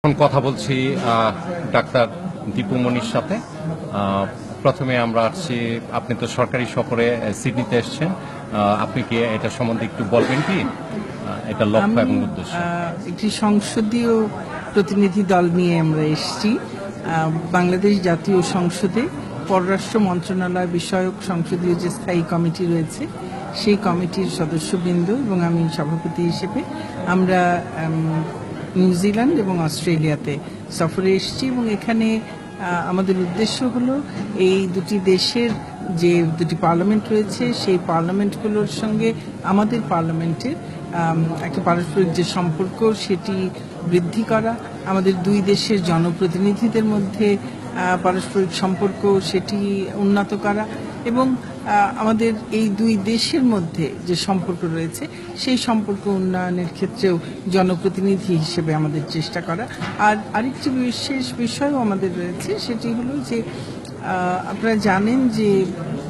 এখন কথা বলছি ডাক্তার দীপু মনির সাথে। প্রথমে আমরা আসছি, আপনি তো সরকারি সফরে সিডনিতে এসেছেন, আপনি কি এটা সম্বন্ধে একটু বলবেন কি, এটা লক্ষ্য এবং উদ্দেশ্য? একটি সংসদীয় প্রতিনিধি দল নিয়ে আমরা এসেছি বাংলাদেশ জাতীয় সংসদে। পররাষ্ট্র মন্ত্রণালয় বিষয়ক সংসদীয় যে স্থায়ী কমিটি রয়েছে সেই কমিটির সদস্যবৃন্দ এবং আমি সভাপতি হিসেবে আমরা নিউজিল্যান্ড এবং অস্ট্রেলিয়াতে সফরে এসেছি এবং এখানে আমাদের উদ্দেশ্য হলো এই দুটি দেশের যে দুটি পার্লামেন্ট রয়েছে সেই পার্লামেন্টগুলোর সঙ্গে আমাদের পার্লামেন্টের একটা পারস্পরিক যে সম্পর্ক সেটি বৃদ্ধি করা, আমাদের দুই দেশের জনপ্রতিনিধিদের মধ্যে পারস্পরিক সম্পর্ক সেটি উন্নত করা এবং আমাদের এই দুই দেশের মধ্যে যে সম্পর্ক রয়েছে সেই সম্পর্ক উন্নয়নের ক্ষেত্রেও জনপ্রতিনিধি হিসেবে আমাদের চেষ্টা করা। আর আরেকটি বিশেষ বিষয়ও আমাদের রয়েছে, সেটি হলো যে আপনারা জানেন যে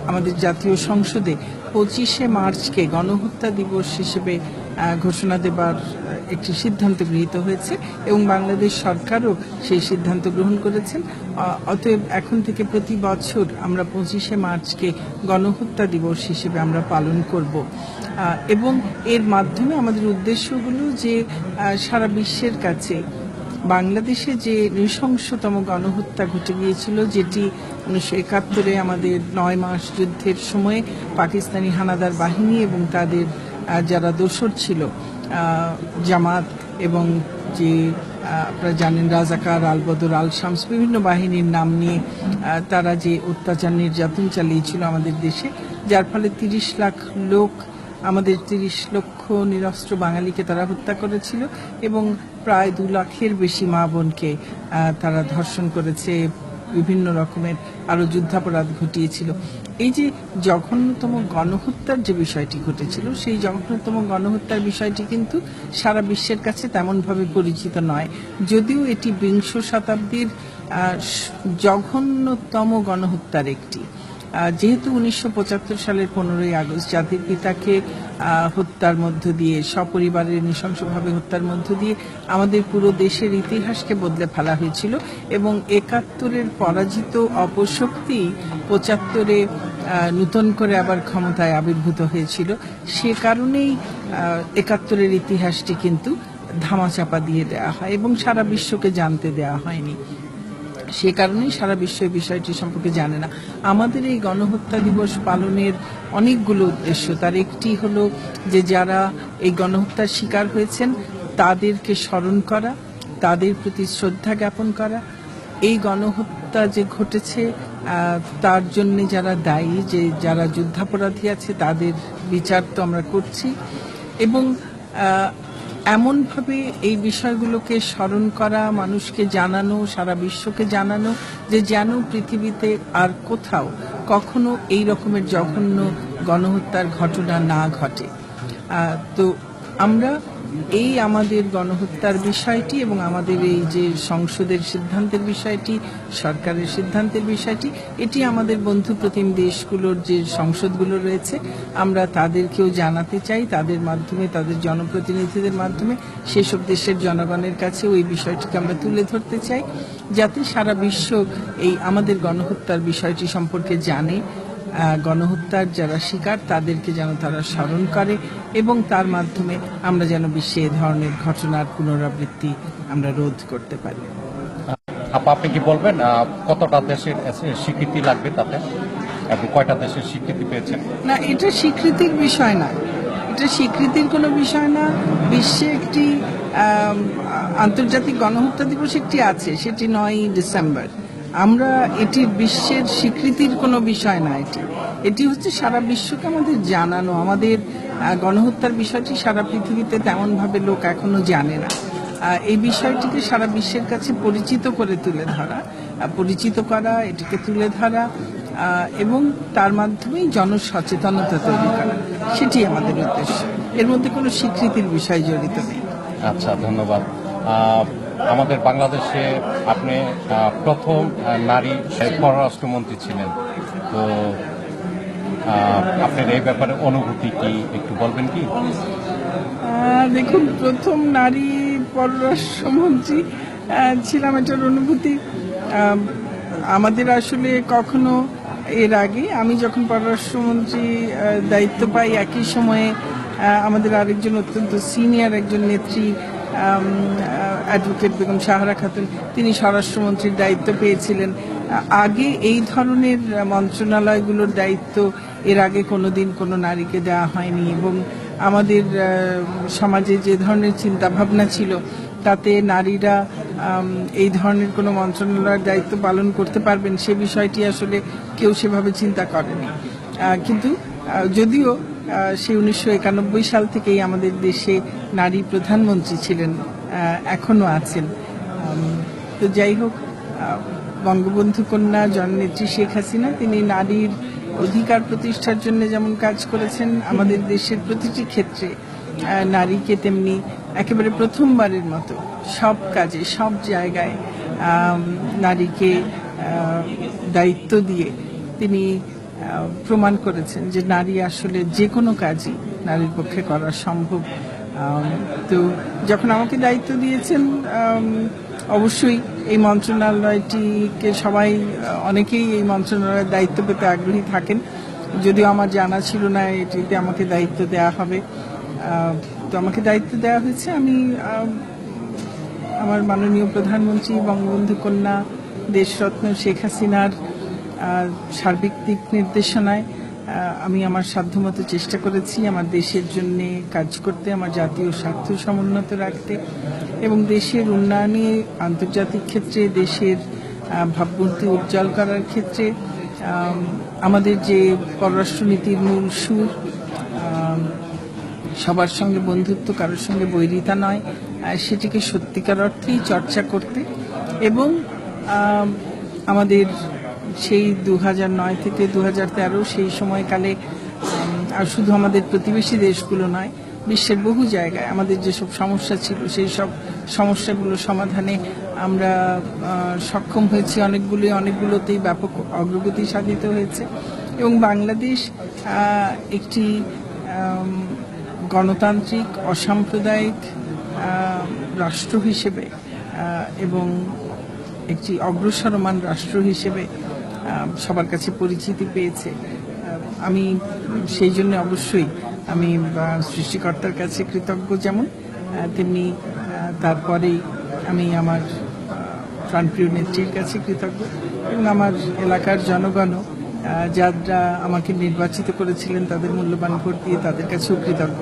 আমাদের জাতীয় সংসদে 25শে মার্চকে গণহত্যা দিবস হিসেবে ঘোষণা দেবার একটি সিদ্ধান্ত গৃহীত হয়েছে এবং বাংলাদেশ সরকারও সেই সিদ্ধান্ত গ্রহণ করেছেন। অতএব এখন থেকে প্রতি বছর আমরা 25শে মার্চকে গণহত্যা দিবস হিসেবে আমরা পালন করব এবং এর মাধ্যমে আমাদের উদ্দেশ্য হলো যে সারা বিশ্বের কাছে বাংলাদেশে যে নৃশংসতম গণহত্যা ঘটে গিয়েছিল, যেটি 1971-এ আমাদের 9 মাস যুদ্ধের সময়ে পাকিস্তানি হানাদার বাহিনী এবং তাদের যারা দোসর ছিল জামাত এবং যে আপনারা জানেন রাজাকার, আলবদর, আল শামস বিভিন্ন বাহিনীর নাম নিয়ে তারা যে অত্যাচার নির্যাতন চালিয়েছিল আমাদের দেশে, যার ফলে 30 লাখ লোক, আমাদের 30 লক্ষ নিরস্ত্র বাঙালিকে তারা হত্যা করেছিল এবং প্রায় 2 লাখের বেশি মা বোনকে তারা ধর্ষণ করেছে, বিভিন্ন রকমের আরো যুদ্ধাপরাধ ঘটিয়েছিল। এই যে জঘন্যতম গণহত্যার যে বিষয়টি ঘটেছিল সেই জঘন্যতম গণহত্যার বিষয়টি কিন্তু সারা বিশ্বের কাছে তেমনভাবে পরিচিত নয়, যদিও এটি বিংশ শতাব্দীর জঘন্যতম গণহত্যার একটি। যেহেতু 1975 সালের 15ই আগস্ট জাতির পিতাকে হত্যার মধ্য দিয়ে, সপরিবারের নৃশংসভাবে হত্যার মধ্য দিয়ে আমাদের পুরো দেশের ইতিহাসকে বদলে ফেলা হয়েছিল এবং 71-এর পরাজিত অপশক্তি 75-এ নূতন করে আবার ক্ষমতায় আবির্ভূত হয়েছিল। সে কারণেই 71-এর ইতিহাসটি কিন্তু ধামাচাপা দিয়ে দেওয়া হয় এবং সারা বিশ্বকে জানতে দেওয়া হয়নি। সে কারণেই সারা বিশ্ব এই বিষয়টি সম্পর্কে জানে না। আমাদের এই গণহত্যা দিবস পালনের অনেকগুলো উদ্দেশ্য, তার একটি হলো যে যারা এই গণহত্যার শিকার হয়েছেন তাদেরকে স্মরণ করা, তাদের প্রতি শ্রদ্ধা জ্ঞাপন করা। এই গণহত্যা যে ঘটেছে তার জন্য যারা দায়ী, যে যারা যুদ্ধাপরাধী আছে তাদের বিচার তো আমরা করছি এবং এমনভাবে এই বিষয়গুলোকে স্মরণ করা, মানুষকে জানানো, সারা বিশ্বকে জানানো যে যেন পৃথিবীতে আর কোথাও কখনো এই রকমের জঘন্য গণহত্যার ঘটনা না ঘটে। তো আমরা এই আমাদের গণহত্যার বিষয়টি এবং আমাদের এই যে সংসদের সিদ্ধান্তের বিষয়টি, সরকারের সিদ্ধান্তের বিষয়টি, এটি আমাদের বন্ধু প্রতিম দেশগুলোর যে সংসদগুলো রয়েছে আমরা তাদেরকেও জানাতে চাই, তাদের মাধ্যমে, তাদের জনপ্রতিনিধিদের মাধ্যমে সেসব দেশের জনগণের কাছে ওই বিষয়টিকে আমরা তুলে ধরতে চাই, যাতে সারা বিশ্ব এই আমাদের গণহত্যার বিষয়টি সম্পর্কে জানে, গণহত্যার যারা শিকার তাদেরকে যেন তারা স্মরণ করে এবং তার মাধ্যমে আমরা যেন বিশ্বে এ ধরনের ঘটনার পুনরাবৃত্তি আমরা রোধ করতে পারি। আপনি কি বলবেন কতটা দেশের স্বীকৃতি লাগবে তাতে, এবং কয়টা দেশের স্বীকৃতি পেয়েছেন? না, এটা স্বীকৃতির বিষয় না, এটা স্বীকৃতির কোনো বিষয় না। বিশ্বে একটি আন্তর্জাতিক গণহত্যা দিবস একটি আছে, সেটি 9ই ডিসেম্বর। আমরা এটি বিশ্বের স্বীকৃতির কোনো বিষয় না, এটি হচ্ছে সারা বিশ্বকে আমাদের জানানো। আমাদের গণহত্যার বিষয়টি সারা পৃথিবীতে তেমনভাবে লোক এখনো জানে না। এই বিষয়টিকে সারা বিশ্বের কাছে পরিচিত করে তুলে ধরা, পরিচিত করা, এটিকে তুলে ধরা এবং তার মাধ্যমেই জনসচেতনতা তৈরি করা, সেটি আমাদের উদ্দেশ্য। এর মধ্যে কোনো স্বীকৃতির বিষয় জড়িত নেই। আচ্ছা, ধন্যবাদ। আমাদের বাংলাদেশে আপনি প্রথম নারী পররাষ্ট্রমন্ত্রী ছিলেন, তো আপনার এই ব্যাপারে অনুভূতি কি একটু বলবেন কি? দেখুন, প্রথম নারী পররাষ্ট্রমন্ত্রী ছিলাম, এটার অনুভূতি আমাদের আসলে কখনো এর আগে আমি যখন পররাষ্ট্রমন্ত্রী দায়িত্ব পাই একই সময়ে আমাদের আরেকজন অত্যন্ত সিনিয়র একজন নেত্রী অ্যাডভোকেট বেগম সাহারা খাতুন, তিনি স্বরাষ্ট্রমন্ত্রীর দায়িত্ব পেয়েছিলেন। আগে এই ধরনের মন্ত্রণালয়গুলোর দায়িত্ব এর আগে কোনোদিন কোনো নারীকে দেওয়া হয়নি, এবং আমাদের সমাজে যে ধরনের চিন্তাভাবনা ছিল তাতে নারীরা এই ধরনের কোনো মন্ত্রণালয়ের দায়িত্ব পালন করতে পারবেন সে বিষয়টি আসলে কেউ সেভাবে চিন্তা করেনি। কিন্তু যদিও সেই 1991 সাল থেকেই আমাদের দেশে নারী প্রধানমন্ত্রী ছিলেন, এখনো আছেন। তো যাই হোক, বঙ্গবন্ধু কন্যা জননেত্রী শেখ হাসিনা তিনি নারীর অধিকার প্রতিষ্ঠার জন্য যেমন কাজ করেছেন, আমাদের দেশের প্রতিটি ক্ষেত্রে নারীকে তেমনি একেবারে প্রথমবারের মতো সব কাজে সব জায়গায় নারীকে দায়িত্ব দিয়ে তিনি প্রমাণ করেছেন যে নারী আসলে যে কোনো কাজই নারীর পক্ষে করা সম্ভব। তো যখন আমাকে দায়িত্ব দিয়েছেন, অবশ্যই এই মন্ত্রণালয়টিকে সবাই অনেকেই এই মন্ত্রণালয়ের দায়িত্ব পেতে আগ্রহী থাকেন, যদিও আমার জানা ছিল না এটিতে আমাকে দায়িত্ব দেওয়া হবে। তো আমাকে দায়িত্ব দেওয়া হয়েছে। আমি আমার মাননীয় প্রধানমন্ত্রী বঙ্গবন্ধু কন্যা দেশরত্ন শেখ হাসিনার সার্বিক দিক নির্দেশনায় আমি আমার সাধ্যমতো চেষ্টা করেছি আমার দেশের জন্য কাজ করতে, আমার জাতীয় স্বার্থ সমুন্নত রাখতে এবং দেশের উন্নয়নে আন্তর্জাতিক ক্ষেত্রে দেশের ভাবমূর্তি উজ্জ্বল করার ক্ষেত্রে আমাদের যে পররাষ্ট্রনীতির মূল সুর, সবার সঙ্গে বন্ধুত্ব, কারোর সঙ্গে বৈরিতা নয়, সেটিকে সত্যিকার অর্থেই চর্চা করতে এবং আমাদের সেই 2009 থেকে 2013 সেই সময়কালে আর শুধু আমাদের প্রতিবেশী দেশগুলো নয়, বিশ্বের বহু জায়গায় আমাদের যেসব সমস্যা ছিল সেই সব সমস্যাগুলো সমাধানে আমরা সক্ষম হয়েছি। অনেকগুলোতেই ব্যাপক অগ্রগতি সাধিত হয়েছে এবং বাংলাদেশ একটি গণতান্ত্রিক অসাম্প্রদায়িক রাষ্ট্র হিসেবে এবং একটি অগ্রসরমান রাষ্ট্র হিসেবে সবার কাছে পরিচিতি পেয়েছে। আমি সেই জন্য অবশ্যই আমি সৃষ্টিকর্তার কাছে কৃতজ্ঞ, যেমন তেমনি তারপরেই আমি আমার প্রাণপ্রিয় নেত্রীর কাছে কৃতজ্ঞ এবং আমার এলাকার জনগণও যারা আমাকে নির্বাচিত করেছিলেন তাদের মূল্যবান ভোট দিয়ে তাদের কাছেও কৃতজ্ঞ।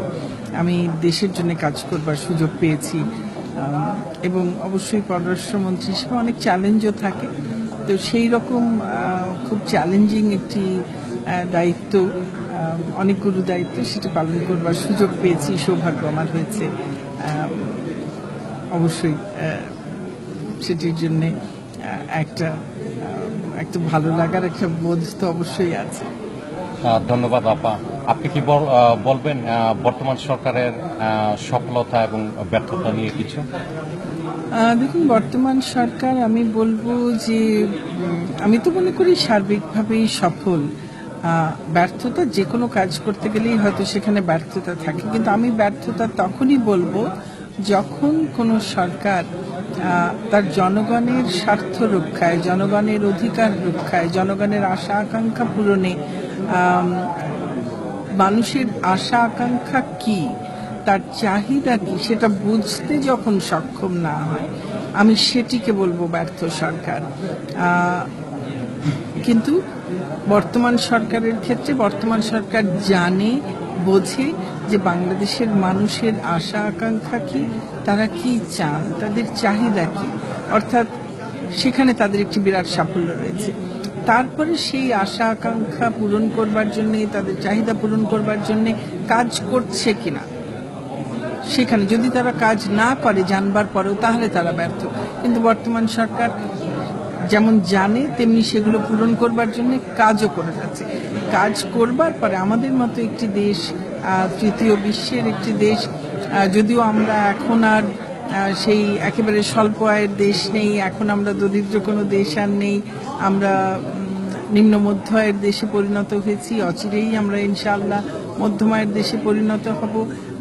আমি দেশের জন্য কাজ করবার সুযোগ পেয়েছি এবং অবশ্যই পররাষ্ট্রমন্ত্রী হিসেবে অনেক চ্যালেঞ্জও থাকে। তো সেই রকম খুব চ্যালেঞ্জিং একটি দায়িত্ব, অনেকগুলো দায়িত্ব, সেটা পালন করবার সুযোগ পেয়েছি, সৌভাগ্য আমার হয়েছে। অবশ্যই সেটির জন্যে একটা ভালো লাগার একটা বোধ তো অবশ্যই আছে। ধন্যবাদ আপা। আপনি কি বলবেন বর্তমান সরকারের সফলতা এবং ব্যর্থতা নিয়ে কিছু? দেখুন, বর্তমান সরকার আমি বলবো যে আমি তো মনে করি সার্বিকভাবেই সফল। ব্যর্থতা যে কোনো কাজ করতে গেলেই হয়তো সেখানে ব্যর্থতা থাকে, কিন্তু আমি ব্যর্থতা তখনই বলবো যখন কোনো সরকার তার জনগণের স্বার্থ রক্ষায়, জনগণের অধিকার রক্ষায়, জনগণের আশা আকাঙ্ক্ষা পূরণে, মানুষের আশা আকাঙ্ক্ষা কি, তার চাহিদা কি, সেটা বুঝতে যখন সক্ষম না হয়, আমি সেটিকে বলবো ব্যর্থ সরকার। কিন্তু বর্তমান সরকারের ক্ষেত্রে বর্তমান সরকার জানে, বোঝে যে বাংলাদেশের মানুষের আশা আকাঙ্ক্ষা কি, তারা কি চান, তাদের চাহিদা কি, অর্থাৎ সেখানে তাদের একটি বিরাট সাফল্য রয়েছে। তারপরে সেই আশা আকাঙ্ক্ষা পূরণ করবার জন্য, তাদের চাহিদা পূরণ করবার জন্য কাজ করছে কিনা, সেখানে যদি তারা কাজ না করে জানবার পরেও, তাহলে তারা ব্যর্থ। কিন্তু বর্তমান সরকার যেমন জানে তেমনি সেগুলো পূরণ করবার জন্য কাজও করে যাচ্ছে। কাজ করবার পরে আমাদের মতো একটি দেশ, তৃতীয় বিশ্বের একটি দেশ, যদিও আমরা এখন আর সেই একেবারে স্বল্প আয়ের দেশ নেই, এখন আমরা দরিদ্র কোনো দেশ আর নেই, আমরা নিম্ন মধ্য আয়ের দেশে পরিণত হয়েছি। অচিরেই আমরা ইনশাআল্লাহ মধ্যম আয়ের দেশে পরিণত হব।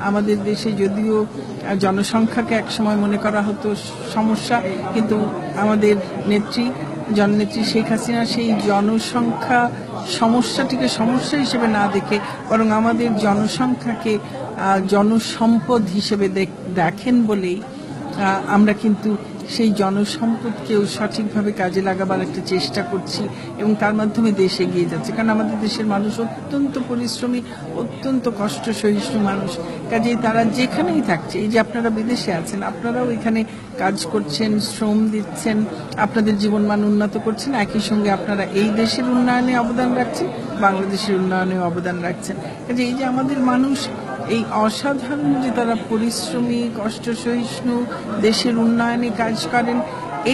আমাদের দেশে যদিও জনসংখ্যাকে একসময় মনে করা হতো সমস্যা, কিন্তু আমাদের জননেত্রী শেখ হাসিনা সেই জনসংখ্যা সমস্যাটিকে সমস্যা হিসেবে না দেখে বরং আমাদের জনসংখ্যাকে জনসম্পদ হিসেবে দেখেন বলেই আমরা কিন্তু সেই জনসম্পদকেও সঠিকভাবে কাজে লাগাবার একটা চেষ্টা করছি এবং তার মাধ্যমে দেশ এগিয়ে যাচ্ছে। কারণ আমাদের দেশের মানুষ অত্যন্ত পরিশ্রমী, অত্যন্ত কষ্ট সহিষ্ণু মানুষ। কাজেই তারা যেখানেই থাকছে, এই যে আপনারা বিদেশে আছেন, আপনারাও এখানে কাজ করছেন, শ্রম দিচ্ছেন, আপনাদের জীবনমান উন্নত করছেন, একই সঙ্গে আপনারা এই দেশের উন্নয়নে অবদান রাখছেন, বাংলাদেশের উন্নয়নে অবদান রাখছেন। কাজে এই যে আমাদের মানুষ এই অসাধারণ যে তারা পরিশ্রমী, কষ্ট সহিষ্ণু, দেশের উন্নয়নে কাজ করেন,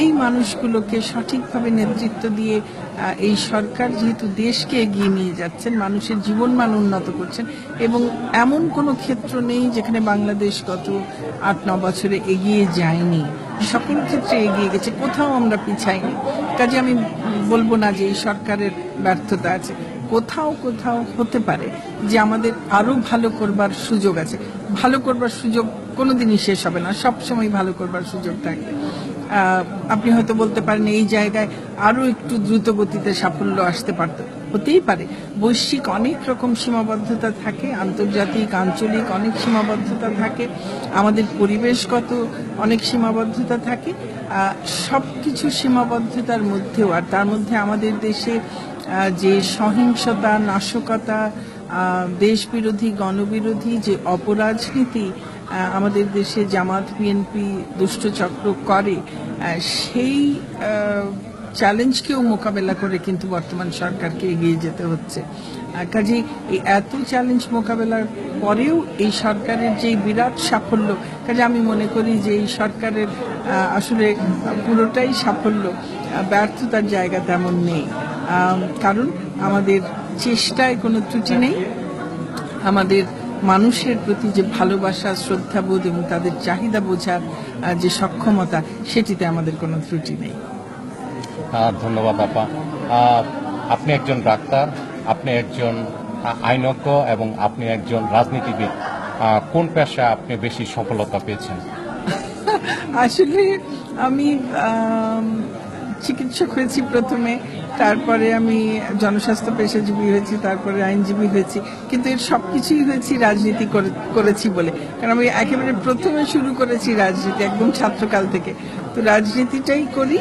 এই মানুষগুলোকে সঠিকভাবে নেতৃত্ব দিয়ে এই সরকার যেহেতু দেশকে এগিয়ে নিয়ে যাচ্ছেন, মানুষের জীবনমান উন্নত করছেন এবং এমন কোনো ক্ষেত্র নেই যেখানে বাংলাদেশ গত 8-9 বছরে এগিয়ে যায়নি। সকল ক্ষেত্রে এগিয়ে গেছে, কোথাও আমরা পিছাইনি। কাজে আমি বলবো না যে এই সরকারের ব্যর্থতা আছে, কোথাও কোথাও হতে পারে যে আমাদের আরো ভালো করবার সুযোগ আছে। ভালো করবার সুযোগ কোনোদিনই শেষ হবে না, সবসময় ভালো করবার সুযোগ থাকবে। আপনি হয়তো বলতে পারেন এই জায়গায় আরো একটু দ্রুত গতিতে সাফল্য আসতে পারত, হতেই পারে। বৈশ্বিক অনেক রকম সীমাবদ্ধতা থাকে, আন্তর্জাতিক আঞ্চলিক অনেক সীমাবদ্ধতা থাকে, আমাদের পরিবেশগত অনেক সীমাবদ্ধতা থাকে। সবকিছু সীমাবদ্ধতার মধ্যেও আর তার মধ্যে আমাদের দেশে যে সহিংসতা, নাশকতা, দেশ বিরোধী, গণবিরোধী যে অপরাজনীতি আমাদের দেশে জামাত বিএনপি দুষ্টচক্র করে, সেই চ্যালেঞ্জকেও মোকাবেলা করে কিন্তু বর্তমান সরকারকে এগিয়ে যেতে হচ্ছে। কাজেই এই এত চ্যালেঞ্জ মোকাবেলার পরেও এই সরকারের যে বিরাট সাফল্য, কাজে আমি মনে করি যে এই সরকারের আসলে পুরোটাই সাফল্য, ব্যর্থতার জায়গা তেমন নেই। কারণ আমাদের চেষ্টায় কোনো ত্রুটি নেই, আমাদের মানুষের প্রতি যে ভালোবাসা, শ্রদ্ধাবোধ এবং তাদের চাহিদা বোঝার যে সক্ষমতা, সেটিতে আমাদের কোনো ত্রুটি নেই। ধন্যবাদ আপা। আপনি একজন ডাক্তার, আপনি একজন আইনজ্ঞ এবং আপনি একজন রাজনীতিবিদ। কোন পেশা আপনি বেশি সফলতা পেয়েছেন? আসলে আমি চিকিৎসক হয়েছি প্রথমে, তারপরে আমি জনস্বাস্থ্য পেশাজীবী হয়েছি, তারপরে আইনজীবী হয়েছি, কিন্তু এর সবকিছুই হয়েছি রাজনীতি করেছি বলে। কারণ আমি একেবারে প্রথমে শুরু করেছি রাজনীতি, একদম ছাত্রকাল থেকে। তো রাজনীতিটাই করি,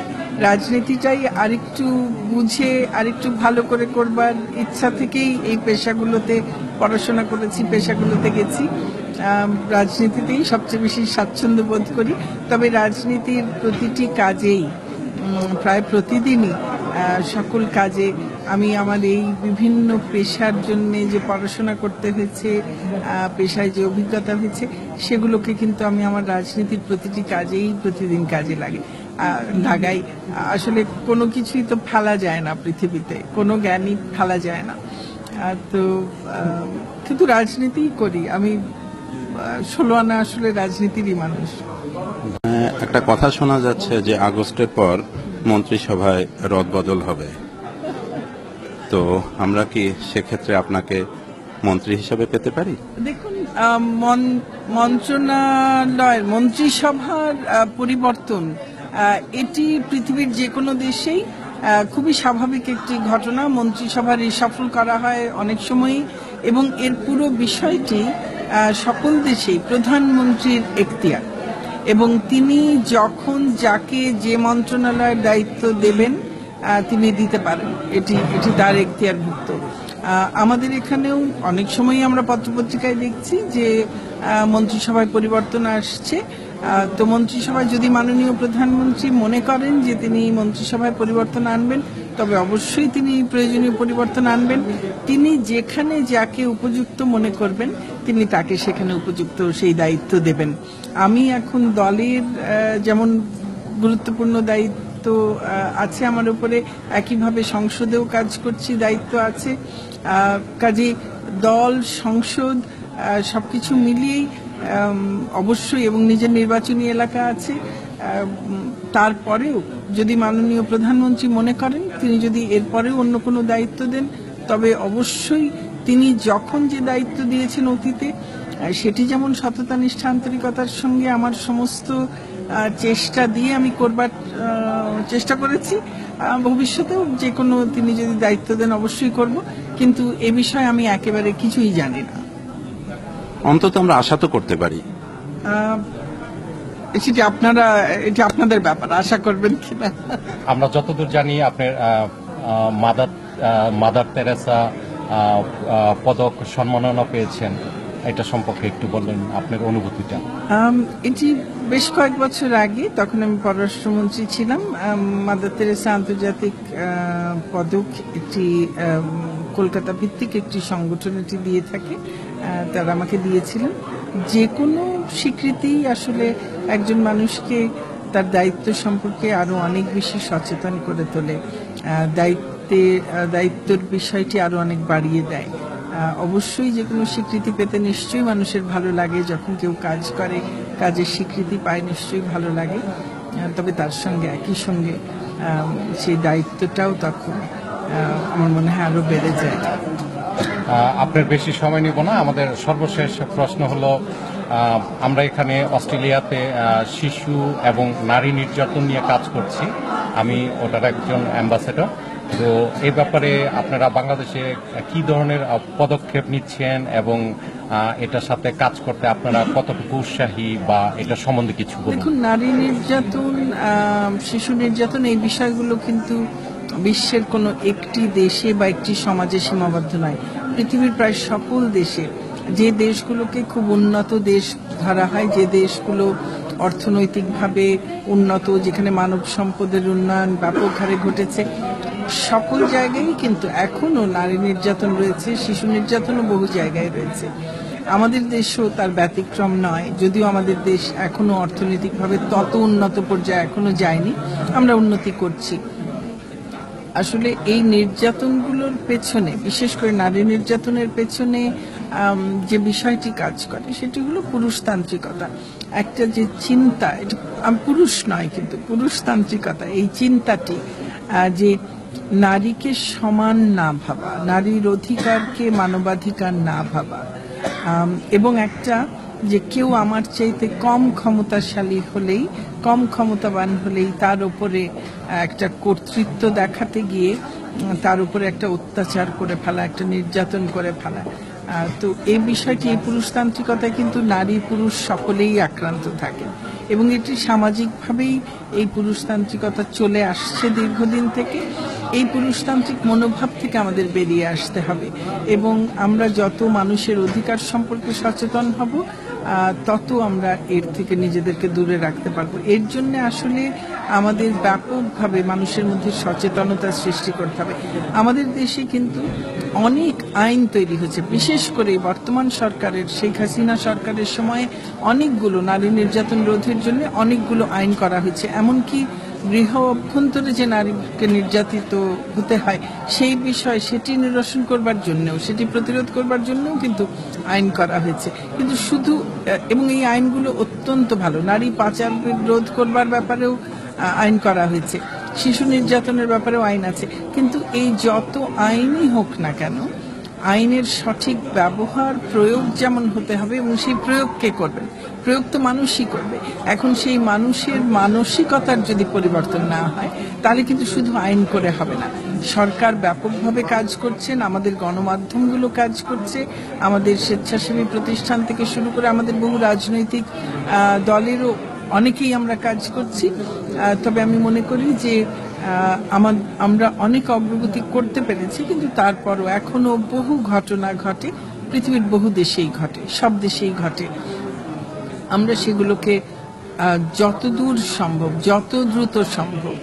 রাজনীতিটাই আরেকটু বুঝে আরেকটু ভালো করে করবার ইচ্ছা থেকেই এই পেশাগুলোতে পড়াশোনা করেছি, পেশাগুলোতে গেছি। রাজনীতিতেই সবচেয়ে বেশি স্বাচ্ছন্দ্য বোধ করি। তবে রাজনীতির প্রতিটি কাজেই, প্রায় প্রতিদিনই সকল কাজে আমি আমার এই বিভিন্ন পেশার জন্য যে পড়াশোনা করতে হয়েছে, পেশায় যে অভিজ্ঞতা হয়েছে, সেগুলোকে কিন্তু আমি আমার রাজনীতির প্রতিটি কাজেই প্রতিদিন কাজে লাগাই। আসলে কোনো কিছুই তো ফেলা যায় না পৃথিবীতে, কোনো জ্ঞানই ফেলা যায় না। তো কিন্তু রাজনীতিই করি আমি, 16 আনা আসলে রাজনীতিরই মানুষ। একটা কথা শোনা যাচ্ছে যে আগস্টের পর মন্ত্রিসভায় রদবদল হবে, তো আমরা কি সেক্ষেত্রে আপনাকে মন্ত্রী হিসাবে পেতে পারি? দেখুন, মন্ত্রণালয়ের মন্ত্রিসভার পরিবর্তন এটি পৃথিবীর যে কোনো দেশেই খুবই স্বাভাবিক একটি ঘটনা। মন্ত্রিসভা রিশাফল করা হয় অনেক সময়ই এবং এর পুরো বিষয়টি সকল দেশেই প্রধানমন্ত্রীর এখতিয়ার এবং তিনি যখন যাকে যে মন্ত্রণালয়ের দায়িত্ব দেবেন তিনি দিতে পারেন, এটি তার এখতিয়ারভুক্ত। আমাদের এখানেও অনেক সময়ই আমরা পত্রপত্রিকায় দেখছি যে মন্ত্রিসভায় পরিবর্তন আসছে। তো মন্ত্রিসভায় যদি মাননীয় প্রধানমন্ত্রী মনে করেন যে তিনি মন্ত্রিসভায় পরিবর্তন আনবেন, তবে অবশ্যই তিনি প্রয়োজনীয় পরিবর্তন আনবেন। তিনি যেখানে যাকে উপযুক্ত মনে করবেন তিনি তাকে সেখানে উপযুক্ত সেই দায়িত্ব দেবেন। আমি এখন দলের যেমন গুরুত্বপূর্ণ দায়িত্ব আছে আমার উপরে, একইভাবে সংসদেও কাজ করছি, দায়িত্ব আছে। কাজে দল, সংসদ সবকিছু মিলিয়েই অবশ্যই, এবং নিজের নির্বাচনী এলাকা আছে। তারপরেও যদি মাননীয় প্রধানমন্ত্রী মনে করেন তিনি যদি এরপরেও অন্য কোনো দায়িত্ব দেন, তবে অবশ্যই তিনি যখন যে দায়িত্ব দিয়েছেন অতীতে সেটি যেমন সততা নিষ্ঠা আন্তরিকতার সঙ্গে আমার সমস্ত চেষ্টা দিয়ে আমি করবার চেষ্টা করেছি। ভবিষ্যতেও যে কোনো তিনি যদি দায়িত্ব দেন অবশ্যই করব, কিন্তু এ বিষয়ে আমি একেবারে কিছুই জানি না। অন্তত আমরা আশা তো করতে পারি। এটি আপনাদের ব্যাপার, আশা করবেন কিনা। আমরা যতদূর জানি আপনার মাদার তেরেসা পদক সম্মাননা পেয়েছেন, এটা সম্পর্কে একটু বললেন আপনার অনুভূতিটা। এটি বেশ কয়েক বছর আগে, তখন আমি পররাষ্ট্রমন্ত্রী ছিলাম। মাদার তেরেসা আন্তর্জাতিক পদক একটি কলকাতা ভিত্তিক একটি সংগঠন এটি দিয়ে থাকে, তারা আমাকে দিয়েছিলেন। যে কোনো স্বীকৃতি আসলে একজন মানুষকে তার দায়িত্ব সম্পর্কে আরো অনেক বেশি সচেতন করে তোলে, দায়িত্বের বিষয়টি আরো অনেক বাড়িয়ে দেয়। অবশ্যই যে কোনো স্বীকৃতি পেতে নিশ্চয়ই মানুষের ভালো লাগে, যখন কেউ কাজ করে কাজের স্বীকৃতি পায় নিশ্চয়ই ভালো লাগে, তবে তার সঙ্গে একই সঙ্গে সেই দায়িত্বটাও তখন আমার মনে হয় আরো বেড়ে যায়। আপনার বেশি সময় নিব না, আমাদের সর্বশেষ প্রশ্ন হলো, আমরা এখানে অস্ট্রেলিয়াতে শিশু এবং নারী নির্যাতন নিয়ে কাজ করছি, আমি ওটার একজন অ্যাম্বাসেডর। তো এই ব্যাপারে আপনারা বাংলাদেশে কি ধরনের পদক্ষেপ নিচ্ছেন এবং এটার সাথে কাজ করতে আপনারা কতটুকু উৎসাহী, বা এটা সম্বন্ধে কিছু বলুন। দেখুন, নারী নির্যাতন, শিশু নির্যাতন, এই বিষয়গুলো কিন্তু বিশ্বের কোনো একটি দেশে বা একটি সমাজে সীমাবদ্ধ নয়। পৃথিবীর প্রায় সকল দেশে, যে দেশগুলোকে খুব উন্নত দেশ ধরা হয়, যে দেশগুলো অর্থনৈতিকভাবে উন্নত, যেখানে মানব সম্পদের উন্নয়ন ব্যাপক হারে ঘটেছে, সকল জায়গায় কিন্তু এখনো নারী নির্যাতন রয়েছে, শিশু নির্যাতনও বহু জায়গায় রয়েছে। আমাদের দেশও তার ব্যতিক্রম নয়, যদিও আমাদের দেশ এখনো অর্থনৈতিকভাবে তত উন্নত পর্যায়ে এখনো যায়নি, আমরা উন্নতি করছি। আসলে এই নির্যাতনগুলোর পেছনে, বিশেষ করে নারী নির্যাতনের পেছনে যে বিষয়টি কাজ করে সেটি হলো পুরুষতান্ত্রিকতা। একটা যে চিন্তা, এটা পুরুষ নয় কিন্তু পুরুষতান্ত্রিকতা, এই চিন্তাটি যে নারীকে সমান না ভাবা, নারীর অধিকারকে মানবাধিকার না ভাবা, এবং একটা যে কেউ আমার চাইতে কম ক্ষমতাশালী হলেই, কম ক্ষমতাবান হলেই তার উপরে একটা কর্তৃত্ব দেখাতে গিয়ে তার উপরে একটা অত্যাচার করে ফেলা, একটা নির্যাতন করে ফেলা। তো এই বিষয়টি, এই পুরুষতান্ত্রিকতায় কিন্তু নারী পুরুষ সকলেই আক্রান্ত থাকে, এবং এটি সামাজিকভাবেই এই পুরুষতান্ত্রিকতা চলে আসছে দীর্ঘদিন থেকে। এই পুরুষতান্ত্রিক মনোভাব থেকে আমাদের বেরিয়ে আসতে হবে, এবং আমরা যত মানুষের অধিকার সম্পর্কে সচেতন হব তত আমরা এর থেকে নিজেদেরকে দূরে রাখতে পারবো। এর জন্য আসলে আমাদের ব্যাপকভাবে মানুষের মধ্যে সচেতনতা সৃষ্টি করতে হবে। আমাদের দেশে কিন্তু অনেক আইন তৈরি হয়েছে, বিশেষ করে বর্তমান সরকারের, শেখ হাসিনা সরকারের সময়ে অনেকগুলো নারী নির্যাতন রোধের জন্য অনেকগুলো আইন করা হয়েছে। এমনকি গৃহ অভ্যন্তরে যে নারীকে নির্যাতিত হতে হয় সেই বিষয়, সেটি নিরসন করবার জন্যও, সেটি প্রতিরোধ করবার জন্যও কিন্তু আইন করা হয়েছে। কিন্তু শুধু, এবং এই আইনগুলো অত্যন্ত ভালো, নারী পাচার রোধ করবার ব্যাপারেও আইন করা হয়েছে, শিশু নির্যাতনের ব্যাপারেও আইন আছে। কিন্তু এই যত আইনই হোক না কেন, আইনের সঠিক ব্যবহার, প্রয়োগ যেমন হতে হবে, এবং সেই প্রয়োগ কে করবে? প্রয়োগ তো মানুষই করবে। এখন সেই মানুষের মানসিকতার যদি পরিবর্তন না হয়, তাহলে কিন্তু শুধু আইন করে হবে না। সরকার ব্যাপকভাবে কাজ করছেন, আমাদের গণমাধ্যমগুলো কাজ করছে, আমাদের স্বেচ্ছাসেবী প্রতিষ্ঠান থেকে শুরু করে আমাদের বহু রাজনৈতিক দলেরও অনেকেই আমরা কাজ করছি। তবে আমি মনে করি যে আমরা অনেক অগ্রগতি করতে পেরেছি, কিন্তু তারপরও এখনো বহু ঘটনা ঘটে, পৃথিবীর বহু দেশেই ঘটে, সব দেশেই ঘটে। আমরা সেগুলোকে যতদূর সম্ভব, যত দ্রুত সম্ভব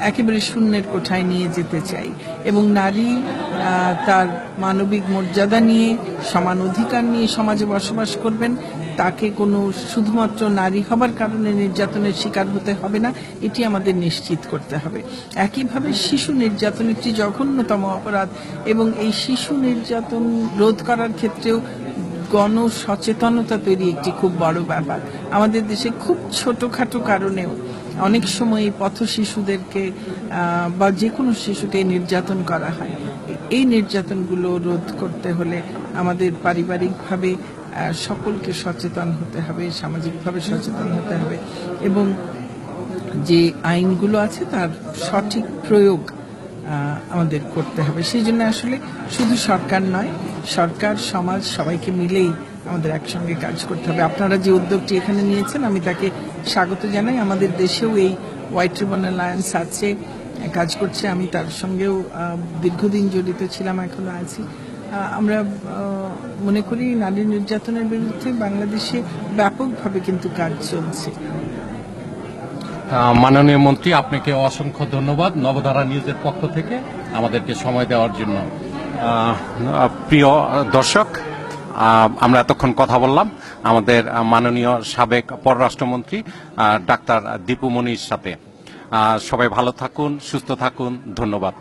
একেবারে শূন্যের কোঠায় নিয়ে যেতে চাই, এবং নারী তার মানবিক মর্যাদা নিয়ে, সমান অধিকার নিয়ে সমাজে বসবাস করবেন। তাকে কোনো শুধুমাত্র নারী হবার কারণে নির্যাতনের শিকার হতে হবে না, এটি আমাদের নিশ্চিত করতে হবে। একইভাবে শিশু নির্যাতন একটি জঘন্যতম অপরাধ, এবং এই শিশু নির্যাতন রোধ করার ক্ষেত্রেও গণ সচেতনতা তৈরি একটি খুব বড় ব্যাপার। আমাদের দেশে খুব ছোটখাটো কারণেও অনেক সময় পথ শিশুদেরকে বা যে কোনো শিশুকে নির্যাতন করা হয়। এই নির্যাতনগুলো রোধ করতে হলে আমাদের পারিবারিকভাবে সকলকে সচেতন হতে হবে, সামাজিকভাবে সচেতন হতে হবে এবং যে আইনগুলো আছে তার সঠিক প্রয়োগ আমাদের করতে হবে। সেই জন্য আসলে শুধু সরকার নয়, সরকার সমাজ সবাইকে মিলেই আমাদের একসঙ্গে কাজ করতে হবে। আপনারা যে উদ্যোগটি এখানে নিয়েছেন আমি তাকে স্বাগত জানাই। আমাদের দেশেও এই হোয়াইট রিবন অ্যালায়েন্স আছে, কাজ করছে। আমি তার সঙ্গেও দীর্ঘদিন জড়িত ছিলাম, এখনো আছি। আমরা মনে করি নারী নির্যাতনের বিরুদ্ধে বাংলাদেশে ব্যাপকভাবে কিন্তু কাজ চলছে। মাননীয় মন্ত্রী, আপনাকে অসংখ্য ধন্যবাদ নবধারা নিউজের পক্ষ থেকে আমাদেরকে সময় দেওয়ার জন্য। প্রিয় দর্শক, আমরা এতক্ষণ কথা বললাম আমাদের মাননীয় সাবেক পররাষ্ট্রমন্ত্রী ডাক্তার দীপু মনির সাথে। সবাই ভালো থাকুন, সুস্থ থাকুন, ধন্যবাদ।